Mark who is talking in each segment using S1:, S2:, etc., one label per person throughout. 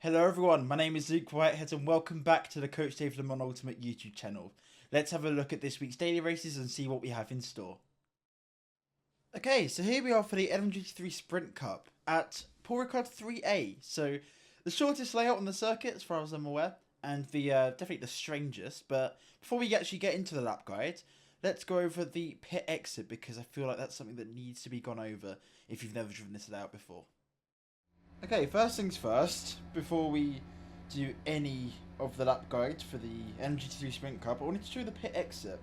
S1: Hello everyone, my name is Luke Whitehead and welcome back to the Coach Dave Le Mans Ultimate YouTube channel. Let's have a look at this week's daily races and see what we have in store. Okay, so here we are for the LMU Sprint Cup at Paul Ricard 3A. So the shortest layout on the circuit as far as I'm aware, and the definitely the strangest. But before we actually get into the lap guide, let's go over the pit exit because I feel like that's something that needs to be gone over if you've never driven this layout before. Okay, first things first, before we do any of the lap guide for the MGT3 Sprint Cup, I wanted to show the pit exit.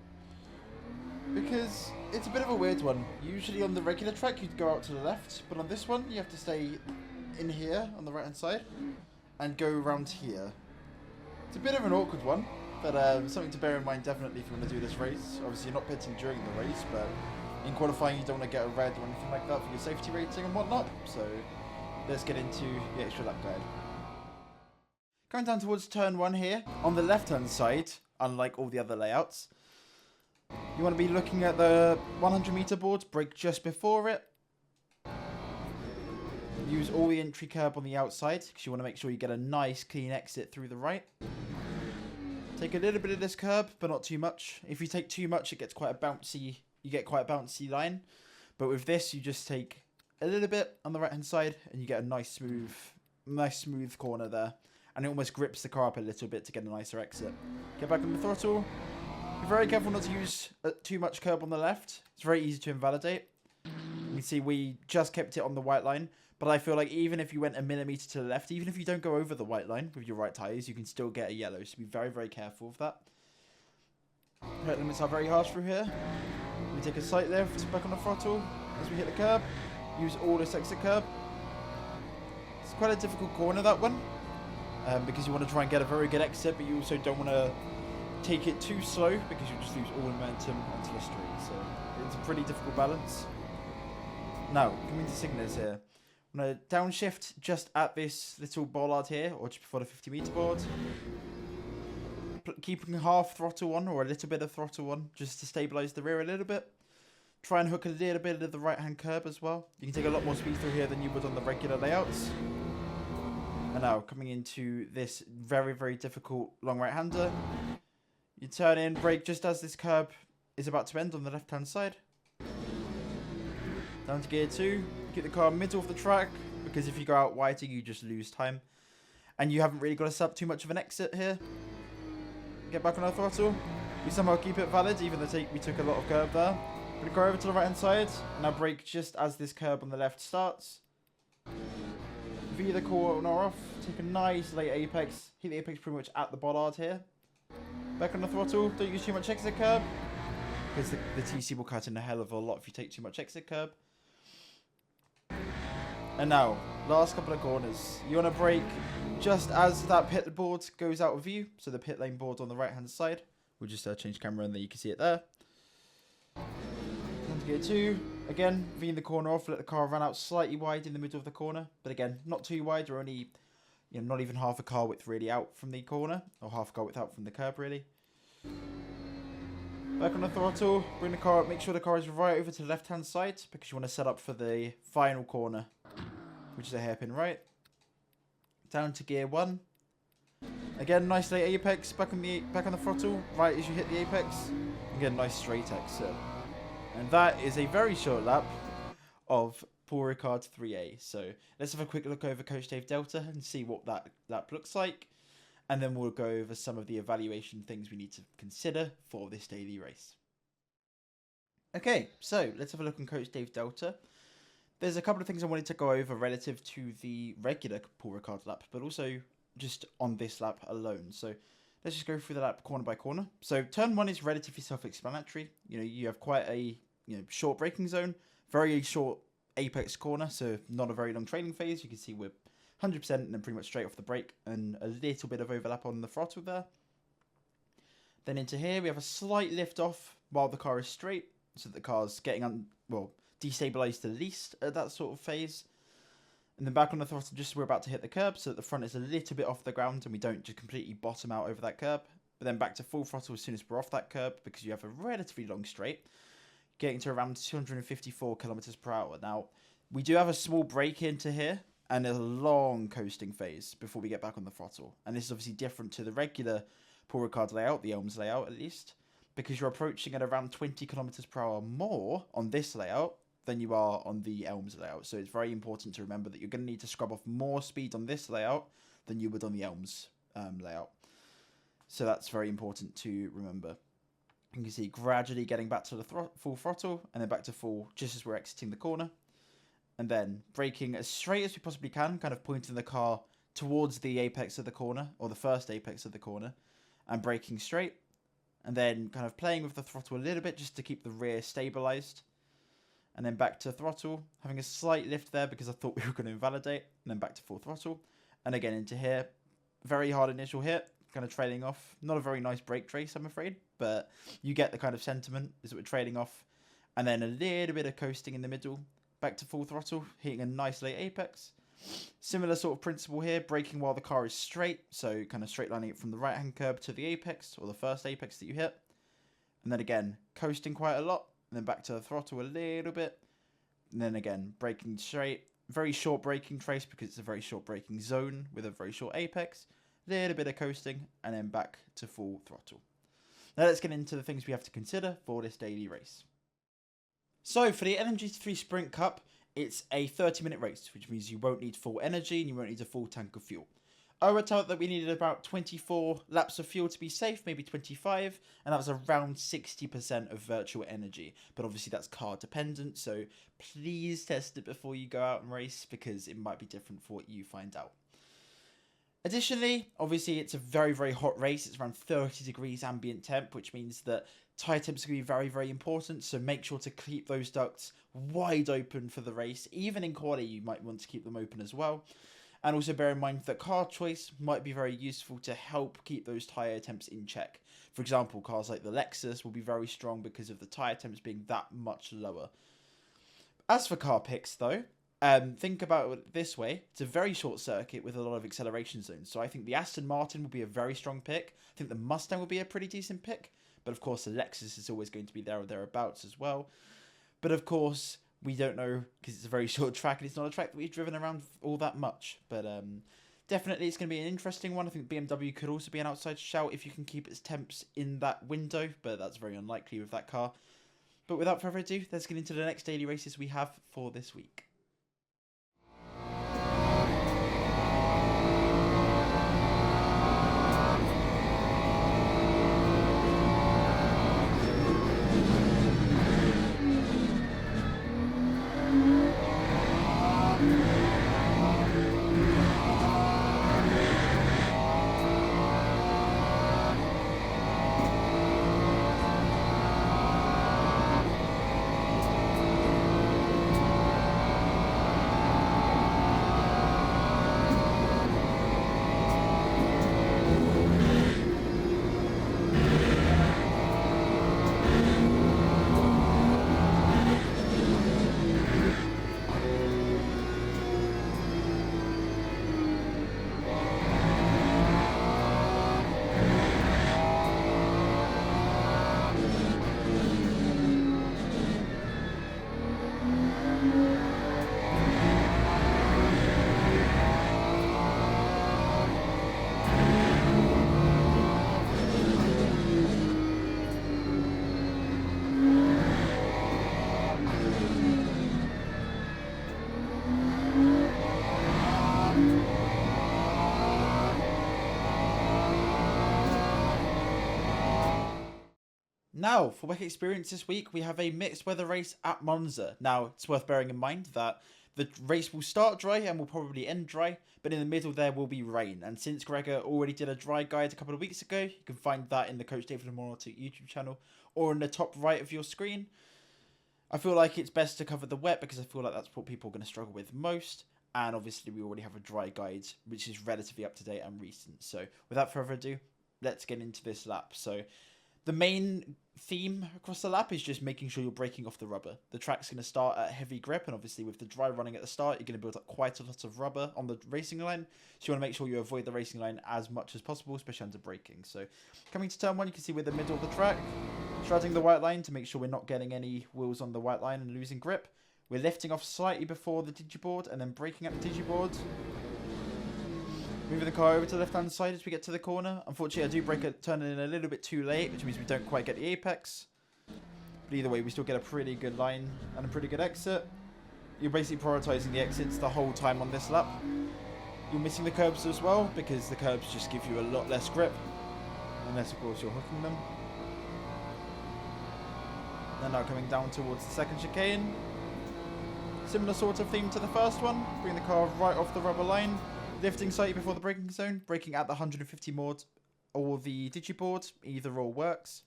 S1: Because it's a bit of a weird one. Usually on the regular track you'd go out to the left, but on this one you have to stay in here on the right hand side and go around here. It's a bit of an awkward one, but something to bear in mind definitely if you want to do this race. Obviously you're not pitting during the race, but in qualifying you don't want to get a red or anything like that for your safety rating and whatnot, so let's get into the extra lap guide. Going down towards turn 1 here, on the left hand side, unlike all the other layouts, you want to be looking at the 100 meter board, brake just before it. Use all the entry curb on the outside, because you want to make sure you get a nice clean exit through the right. Take a little bit of this curb, but not too much. If you take too much, it gets quite a bouncy, you get quite a bouncy line. But with this, you just take a little bit on the right hand side and you get a nice smooth corner there, and it almost grips the car up a little bit to get a nicer exit. Get back on the throttle. Be very careful not to use too much curb on the left. It's very easy to invalidate. You can see we just kept it on the white line, but I feel like even if you went a millimeter to the left, even if you don't go over the white line with your right tyres, you can still get a yellow, so be very careful of that. Brake limits are very harsh through here. We take a slight lift back on the throttle as we hit the curb. Use all this exit curb. It's quite a difficult corner, that one, because you want to try and get a very good exit, but you also don't want to take it too slow because you just lose all momentum onto the street. So it's a pretty difficult balance. Now, coming to signals here. I'm going to downshift just at this little bollard here, or just before the 50 meter board. Keeping half throttle on, or a little bit of throttle on, just to stabilise the rear a little bit. Try and hook a little bit of the right-hand curb as well. You can take a lot more speed through here than you would on the regular layouts. And now, coming into this very difficult long right-hander. You turn in, brake just as this curb is about to end on the left-hand side. Down to gear 2. Keep the car middle of the track, because if you go out wider, you just lose time. And you haven't really got to set up too much of an exit here. Get back on our throttle. We somehow keep it valid, even though we took a lot of curb there. We're going to go over to the right hand side, and now brake just as this curb on the left starts. V the corner off, take a nice late apex, hit the apex pretty much at the bollard here. Back on the throttle, don't use too much exit curb, because the TC will cut in a hell of a lot if you take too much exit curb. And now, last couple of corners, you want to brake just as that pit board goes out of view, so the pit lane board on the right hand side. We'll just change camera and then you can see it there. Gear 2, again, V the corner off, let the car run out slightly wide in the middle of the corner, but again, not too wide, or only, not even half a car width really out from the corner, or half a car width out from the curb really. Back on the throttle, bring the car up, make sure the car is right over to the left hand side, because you want to set up for the final corner, which is a hairpin right. Down to gear 1. Again, nice late apex, back on the throttle, right as you hit the apex. Again, nice straight exit. And that is a very short lap of Paul Ricard 3A. So let's have a quick look over Coach Dave Delta and see what that lap looks like. And then we'll go over some of the evaluation things we need to consider for this daily race. Okay, so let's have a look on Coach Dave Delta. There's a couple of things I wanted to go over relative to the regular Paul Ricard lap, but also just on this lap alone. So let's just go through the lap corner by corner. So turn 1 is relatively self-explanatory. You have quite a short braking zone, very short apex corner, so not a very long trailing phase. You can see we're 100% and then pretty much straight off the brake, and a little bit of overlap on the throttle there. Then into here we have a slight lift off while the car is straight, so that the car's getting destabilized the least at that sort of phase. And then back on the throttle just as we're about to hit the curb, so that the front is a little bit off the ground and we don't just completely bottom out over that curb. But then back to full throttle as soon as we're off that curb, because you have a relatively long straight, getting to around 254 kilometers per hour. Now, we do have a small break into here, and there's a long coasting phase before we get back on the throttle. And this is obviously different to the regular Paul Ricard layout, the Elms layout at least, because you're approaching at around 20 kilometers per hour more on this layout than you are on the Elms layout. So it's very important to remember that you're going to need to scrub off more speed on this layout than you would on the Elms layout. So that's very important to remember. You can see gradually getting back to the full throttle and then back to full just as we're exiting the corner. And then braking as straight as we possibly can, kind of pointing the car towards the apex of the corner, or the first apex of the corner, and braking straight. And then kind of playing with the throttle a little bit just to keep the rear stabilized. And then back to throttle, having a slight lift there because I thought we were going to invalidate. And then back to full throttle. And again into here. Very hard initial hit, kind of trailing off. Not a very nice brake trace, I'm afraid. But you get the kind of sentiment, is that we're trailing off. And then a little bit of coasting in the middle. Back to full throttle, hitting a nice late apex. Similar sort of principle here, braking while the car is straight. So kind of straight lining it from the right-hand curb to the apex, or the first apex that you hit. And then again, coasting quite a lot. And then back to the throttle a little bit. And then again, braking straight. Very short braking trace because it's a very short braking zone with a very short apex. Little bit of coasting. And then back to full throttle. Now let's get into the things we have to consider for this daily race. So for the LMGT3 Sprint Cup, it's a 30-minute race, which means you won't need full energy and you won't need a full tank of fuel. I was told that we needed about 24 laps of fuel to be safe, maybe 25, and that was around 60% of virtual energy. But obviously that's car dependent, so please test it before you go out and race because it might be different for what you find out. Additionally, obviously it's a very, very hot race. It's around 30 degrees ambient temp, which means that tyre temps are going to be very, very important. So make sure to keep those ducts wide open for the race. Even in quali, you might want to keep them open as well. And also bear in mind that car choice might be very useful to help keep those tyre temps in check. For example, cars like the Lexus will be very strong because of the tyre temps being that much lower. As for car picks though, think about it this way. It's a very short circuit with a lot of acceleration zones. So I think the Aston Martin will be a very strong pick. I think the Mustang will be a pretty decent pick. But of course, the Lexus is always going to be there or thereabouts as well. But of course, we don't know because it's a very short track and it's not a track that we've driven around all that much. But definitely it's going to be an interesting one. I think BMW could also be an outside shout if you can keep its temps in that window. But that's very unlikely with that car. But without further ado, let's get into the next daily races we have for this week. Now, for WEC Experience this week, we have a mixed weather race at Monza. Now, it's worth bearing in mind that the race will start dry and will probably end dry, but in the middle there will be rain. And since Gregor already did a dry guide a couple of weeks ago, you can find that in the Coach David and Monautic YouTube channel or in the top right of your screen. I feel like it's best to cover the wet because I feel like that's what people are going to struggle with most. And obviously we already have a dry guide, which is relatively up to date and recent. So without further ado, let's get into this lap. So the main theme across the lap is just making sure you're braking off the rubber. The track's going to start at heavy grip, and obviously with the dry running at the start, you're going to build up quite a lot of rubber on the racing line. So you want to make sure you avoid the racing line as much as possible, especially under braking. So coming to turn one, you can see we're in the middle of the track, shredding the white line to make sure we're not getting any wheels on the white line and losing grip. We're lifting off slightly before the digiboard and then braking at the digiboard. Moving the car over to the left-hand side as we get to the corner. Unfortunately, I do brake it, turn in a little bit too late, which means we don't quite get the apex. But either way, we still get a pretty good line and a pretty good exit. You're basically prioritizing the exits the whole time on this lap. You're missing the curbs as well, because the curbs just give you a lot less grip. Unless, of course, you're hooking them. Then now coming down towards the second chicane. Similar sort of theme to the first one. Bring the car right off the rubber line. Lifting slightly before the braking zone, braking at the 150 mod or the digiboard, either or works.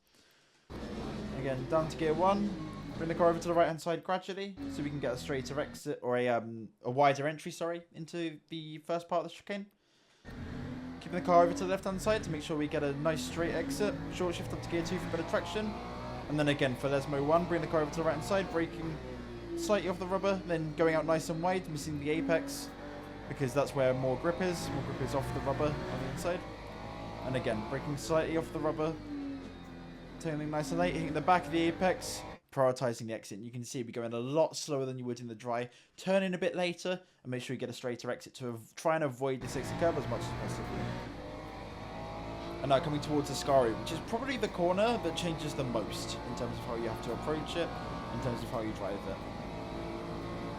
S1: Again, down to gear 1, bring the car over to the right hand side gradually, so we can get a straighter exit, or a wider entry, sorry, into the first part of the chicane. Keeping the car over to the left hand side to make sure we get a nice straight exit, short shift up to gear 2 for better traction. And then again for LMU 1, bring the car over to the right hand side, braking slightly off the rubber, then going out nice and wide, missing the apex. Because that's where more grip is off the rubber on the inside. And again, braking slightly off the rubber, turning nice and late, hitting the back of the apex, prioritizing the exit. And you can see we're going a lot slower than you would in the dry. Turn in a bit later and make sure you get a straighter exit to try and avoid this exit curve as much as possible. And now coming towards the Ascari, which is probably the corner that changes the most in terms of how you have to approach it, in terms of how you drive it.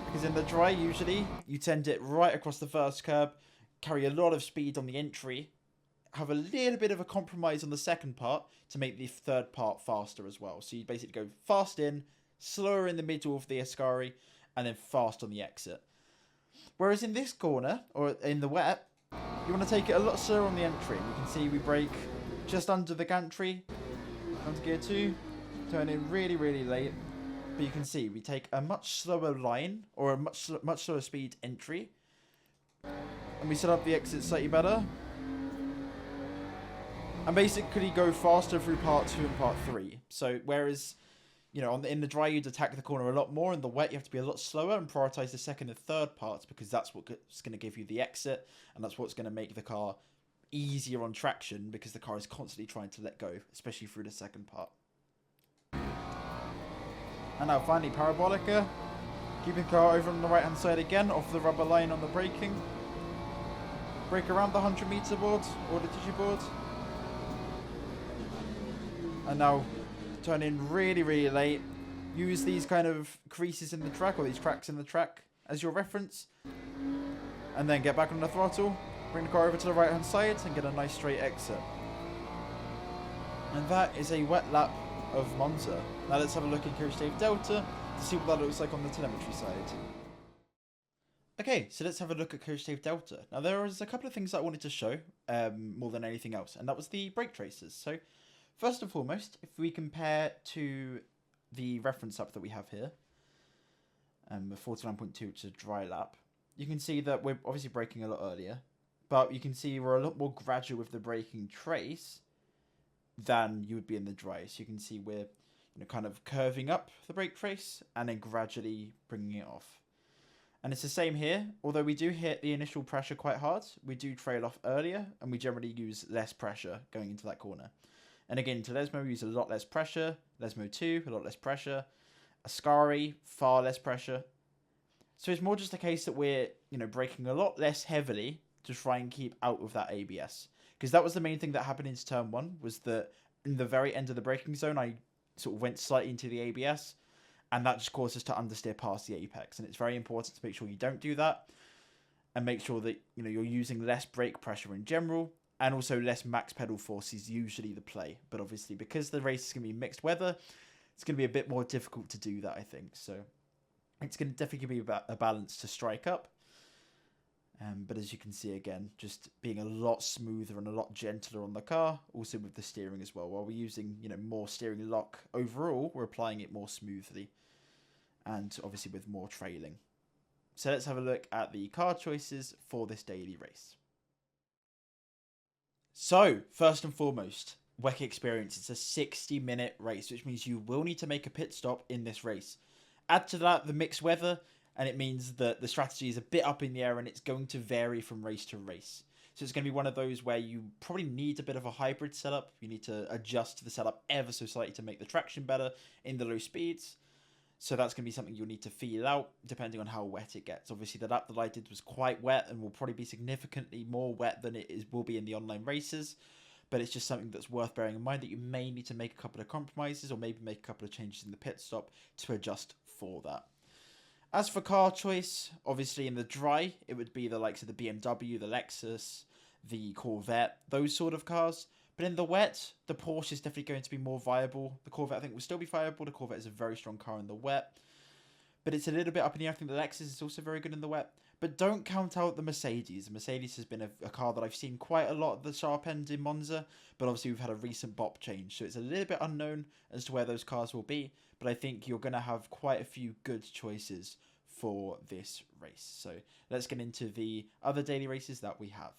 S1: Because in the dry, usually, you tend it right across the first curb, carry a lot of speed on the entry, have a little bit of a compromise on the second part to make the third part faster as well. So you basically go fast in, slower in the middle of the Ascari, and then fast on the exit. Whereas in this corner, or in the wet, you want to take it a lot slower on the entry. You can see we brake just under the gantry, down to gear 2, turn in really, really late. But you can see we take a much slower line, or a much slower speed entry, and we set up the exit slightly better, and basically go faster through part 2 and part 3. So whereas, you know, in the dry you'd attack the corner a lot more, in the wet you have to be a lot slower and prioritize the second and third parts, because that's what's going to give you the exit, and that's what's going to make the car easier on traction, because the car is constantly trying to let go, especially through the second part. And now finally Parabolica, keeping the car over on the right hand side again, off the rubber line on the braking. Brake around the 100 meter board, or the digiboard. And now turn in really, really late. Use these kind of creases in the track, or these cracks in the track, as your reference. And then get back on the throttle, bring the car over to the right hand side and get a nice straight exit. And that is a wet lap of Monza. Now let's have a look at Coach Dave Delta to see what that looks like on the telemetry side. Okay, so let's have a look at Coach Dave Delta. Now there was a couple of things that I wanted to show more than anything else, and that was the brake traces. So first and foremost, if we compare to the reference lap that we have here, the 49.2, which is a dry lap, you can see that we're obviously braking a lot earlier, but you can see we're a lot more gradual with the braking trace than you would be in the dry. So you can see we're kind of curving up the brake trace and then gradually bringing it off. And it's the same here. Although we do hit the initial pressure quite hard, we do trail off earlier, and we generally use less pressure going into that corner. And again, to LMU, we use a lot less pressure. LMU 2, a lot less pressure. Ascari, far less pressure. So it's more just a case that we're braking a lot less heavily to try and keep out of that ABS. Because that was the main thing that happened into turn 1, was that in the very end of the braking zone, I sort of went slightly into the ABS, and that just caused us to understeer past the apex. And it's very important to make sure you don't do that, and make sure that you're using less brake pressure in general, and also less max pedal force is usually the play. But obviously, because the race is going to be mixed weather, it's going to be a bit more difficult to do that, I think. So it's going to definitely be a balance to strike up. But as you can see, again, just being a lot smoother and a lot gentler on the car, also with the steering as well. While we're using, more steering lock overall, we're applying it more smoothly, and obviously with more trailing. So let's have a look at the car choices for this daily race. So, first and foremost, WEC Experience. It's a 60-minute race, which means you will need to make a pit stop in this race. Add to that the mixed weather, and it means that the strategy is a bit up in the air, and it's going to vary from race to race. So it's going to be one of those where you probably need a bit of a hybrid setup. You need to adjust the setup ever so slightly to make the traction better in the low speeds. So that's going to be something you'll need to feel out depending on how wet it gets. Obviously, the lap that I did was quite wet and will probably be significantly more wet than will be in the online races. But it's just something that's worth bearing in mind, that you may need to make a couple of compromises or maybe make a couple of changes in the pit stop to adjust for that. As for car choice, obviously in the dry, it would be the likes of the BMW, the Lexus, the Corvette, those sort of cars. But in the wet, the Porsche is definitely going to be more viable. The Corvette, I think, will still be viable. The Corvette is a very strong car in the wet. But it's a little bit up in the air. I think the Lexus is also very good in the wet. But don't count out the Mercedes. The Mercedes has been a car that I've seen quite a lot at the sharp end in Monza. But obviously, we've had a recent BOP change. So it's a little bit unknown as to where those cars will be. But I think you're going to have quite a few good choices for this race. So let's get into the other daily races that we have.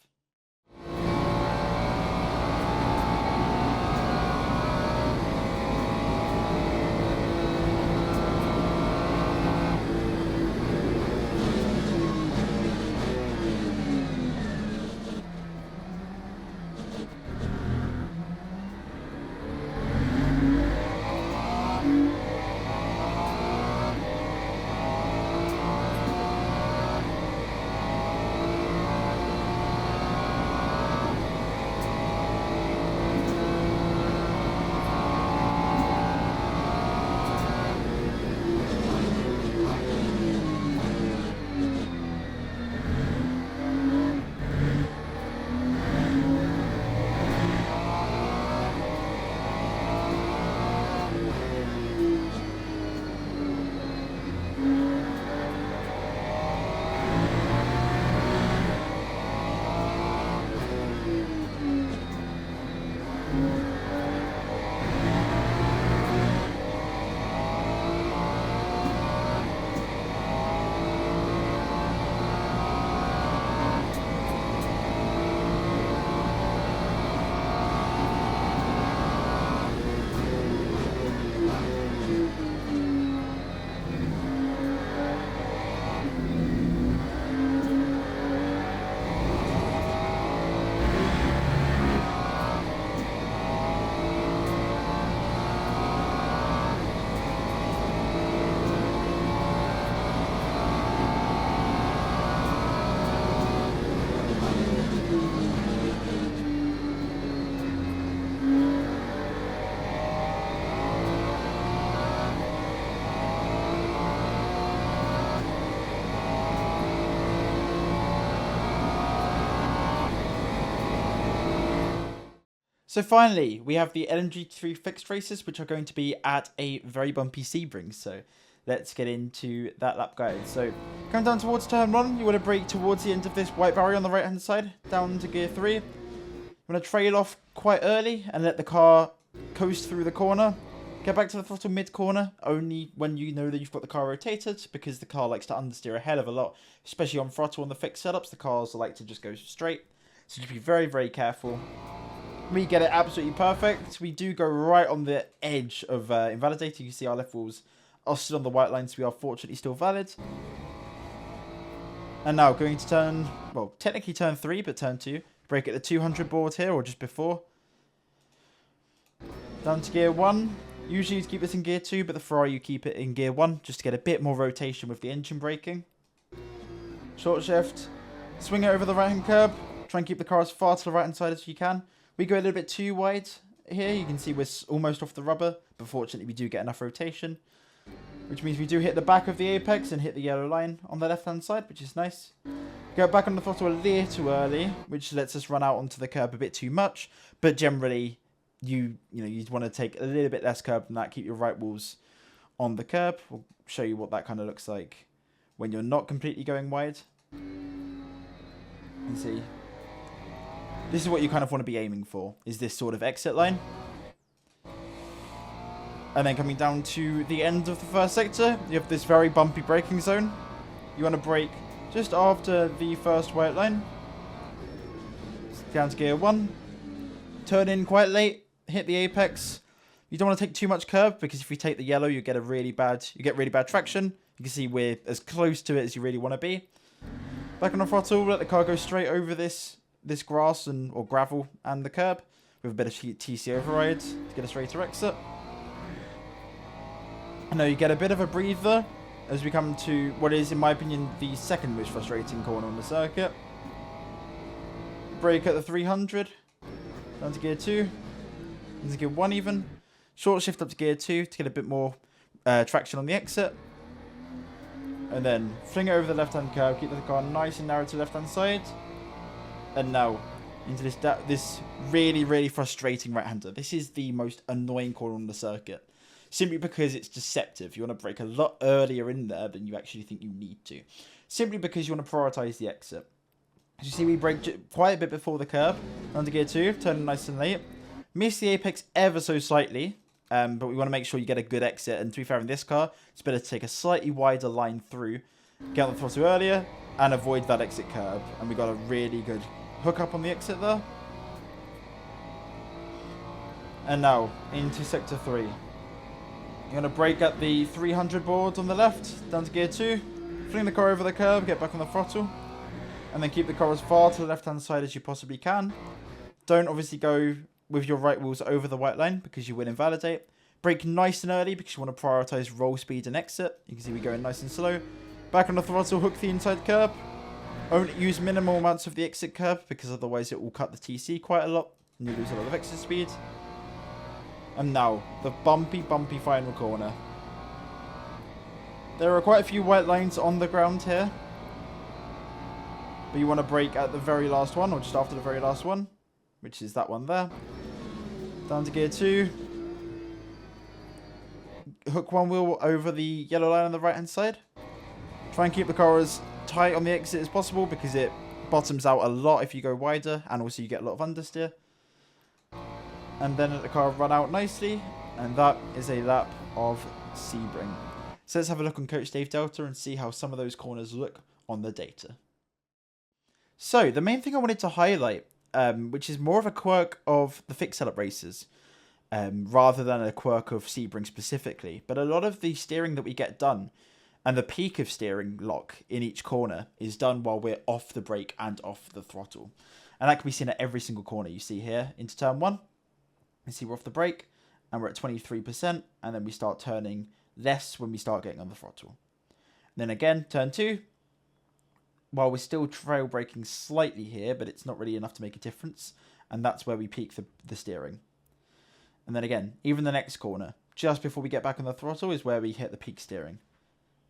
S1: So finally, we have the LMG3 fixed races, which are going to be at a very bumpy Sebring. So let's get into that lap guide. So coming down towards turn 1, you want to brake towards the end of this white barrier on the right hand side, down into gear 3. You want to trail off quite early and let the car coast through the corner. Get back to the throttle mid-corner, only when you know that you've got the car rotated, because the car likes to understeer a hell of a lot, especially on throttle on the fixed setups. The cars like to just go straight, so just be very, very careful. We get it absolutely perfect. We do go right on the edge of invalidating. You see our left wheels are still on the white line, so we are fortunately still valid. And now going to turn, well, technically turn 3, but turn 2. Brake at the 200 board here, or just before. Down to gear 1. Usually you'd keep this in gear 2, but the Ferrari you keep it in gear 1, just to get a bit more rotation with the engine braking. Short shift. Swing it over the right-hand curb. Try and keep the car as far to the right-hand side as you can. We go a little bit too wide here. You can see we're almost off the rubber, but fortunately we do get enough rotation, which means we do hit the back of the apex and hit the yellow line on the left-hand side, which is nice. Go back on the throttle a little early, which lets us run out onto the curb a bit too much, but generally you'd want to take a little bit less curb than that. Keep your right wheels on the curb. We'll show you what that kind of looks like when you're not completely going wide. You can see. This is what you kind of want to be aiming for, is this sort of exit line. And then coming down to the end of the first sector, you have this very bumpy braking zone. You want to brake just after the first white line. Down to gear 1. Turn in quite late, hit the apex. You don't want to take too much curb, because if you take the yellow, you get really bad traction. You can see we're as close to it as you really want to be. Back on the throttle, let the car go straight over this grass or gravel and the curb with a bit of TC override to get us ready to exit. I know you get a bit of a breather as we come to what is, in my opinion, the second most frustrating corner on the circuit. Brake at the 300. Down to gear 2. Into gear 1 even. Short shift up to gear 2 to get a bit more traction on the exit. And then fling it over the left-hand curve. Keep the car nice and narrow to the left-hand side. And now into this really, really frustrating right-hander. This is the most annoying corner on the circuit. Simply because it's deceptive. You want to brake a lot earlier in there than you actually think you need to. Simply because you want to prioritise the exit. As you see, we brake quite a bit before the curb. Onto gear 2, turning nice and late. Miss the apex ever so slightly. But we want to make sure you get a good exit. And to be fair, in this car, it's better to take a slightly wider line through. Get on the throttle earlier. And avoid that exit curb. And we got a really good hook up on the exit there. And now, into sector 3. You're going to brake at the 300 board on the left, down to gear 2, fling the car over the curb, get back on the throttle, and then keep the car as far to the left-hand side as you possibly can. Don't obviously go with your right wheels over the white line because you will invalidate. Brake nice and early because you want to prioritise roll speed and exit. You can see we're going nice and slow. Back on the throttle, hook the inside curb. Only use minimal amounts of the exit curb because otherwise it will cut the TC quite a lot and you lose a lot of exit speed. And now, the bumpy final corner. There are quite a few white lines on the ground here. But you want to brake at the very last one, or just after the very last one. Which is that one there. Down to gear 2. Hook one wheel over the yellow line on the right hand side. Try and keep the car as tight on the exit as possible, because it bottoms out a lot if you go wider. And also you get a lot of understeer. And then let the car run out nicely. And that is a lap of Sebring. So let's have a look on Coach Dave Delta and see how some of those corners look on the data. So the main thing I wanted to highlight, which is more of a quirk of the fixed setup races, rather than a quirk of Sebring specifically. But a lot of the steering that we get done, and the peak of steering lock in each corner, is done while we're off the brake and off the throttle. And that can be seen at every single corner. You see here into turn 1. You see we're off the brake and we're at 23%, and then we start turning less when we start getting on the throttle. And then again, turn 2, while we're still trail braking slightly here, but it's not really enough to make a difference, and that's where we peak the steering. And then again, even the next corner, just before we get back on the throttle, is where we hit the peak steering.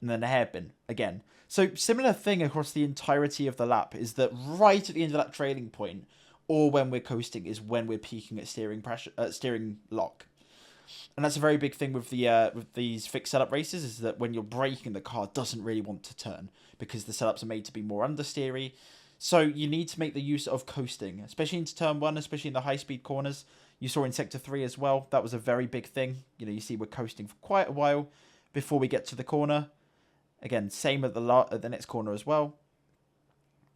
S1: And then a hairpin again. So similar thing across the entirety of the lap is that right at the end of that trailing point, or when we're coasting, is when we're peaking at steering pressure, steering lock. And that's a very big thing with the with these fixed setup races, is that when you're braking, the car doesn't really want to turn because the setups are made to be more understeery. So you need to make the use of coasting, especially into turn 1, especially in the high speed corners. You saw in sector 3 as well. That was a very big thing. You know, you see we're coasting for quite a while before we get to the corner. Again, same at the next corner as well.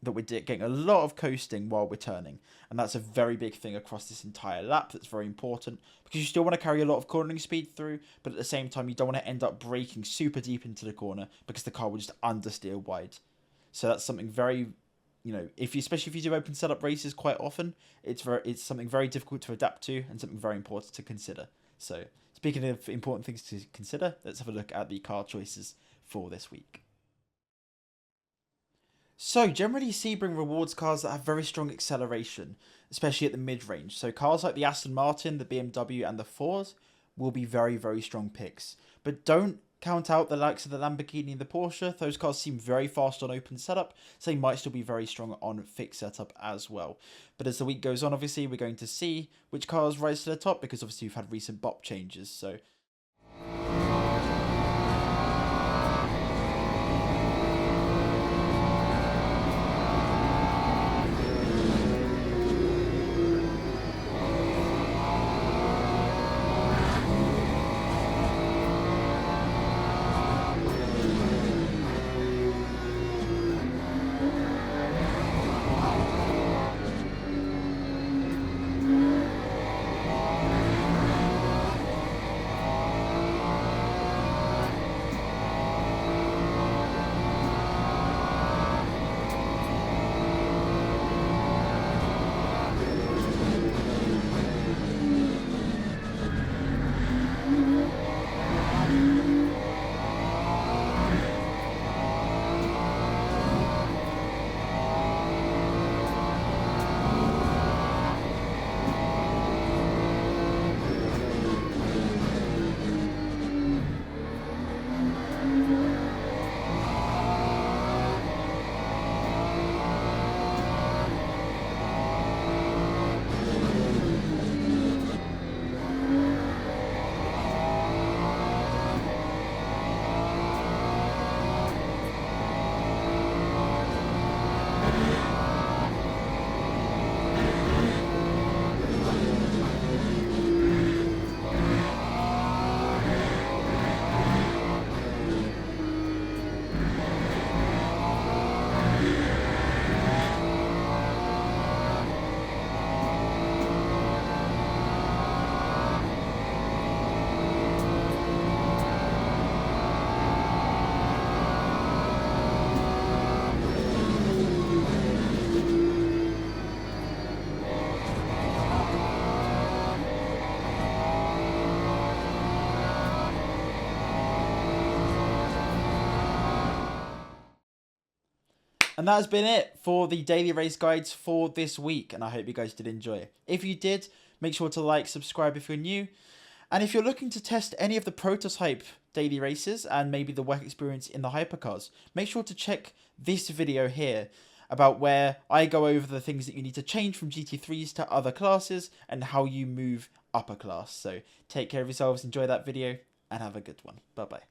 S1: That we're getting a lot of coasting while we're turning. And that's a very big thing across this entire lap. That's very important because you still want to carry a lot of cornering speed through, but at the same time, you don't want to end up braking super deep into the corner because the car will just understeer wide. So that's something very, you know, especially if you do open setup races quite often, it's something very difficult to adapt to and something very important to consider. So speaking of important things to consider, let's have a look at the car choices for this week. So, generally Sebring rewards cars that have very strong acceleration, especially at the mid-range. So, cars like the Aston Martin, the BMW and the Ford will be very, very strong picks. But don't count out the likes of the Lamborghini and the Porsche. Those cars seem very fast on open setup, so they might still be very strong on fixed setup as well. But as the week goes on, obviously, we're going to see which cars rise to the top, because obviously we've had recent BOP changes. So And that has been it for the daily race guides for this week, and I hope you guys did enjoy it. If you did, make sure to like, subscribe if you're new, and if you're looking to test any of the prototype daily races and maybe the WEC Experience in the hypercars, make sure to check this video here about where I go over the things that you need to change from GT3s to other classes and how you move up a class. So take care of yourselves, enjoy that video, and have a good one. Bye bye.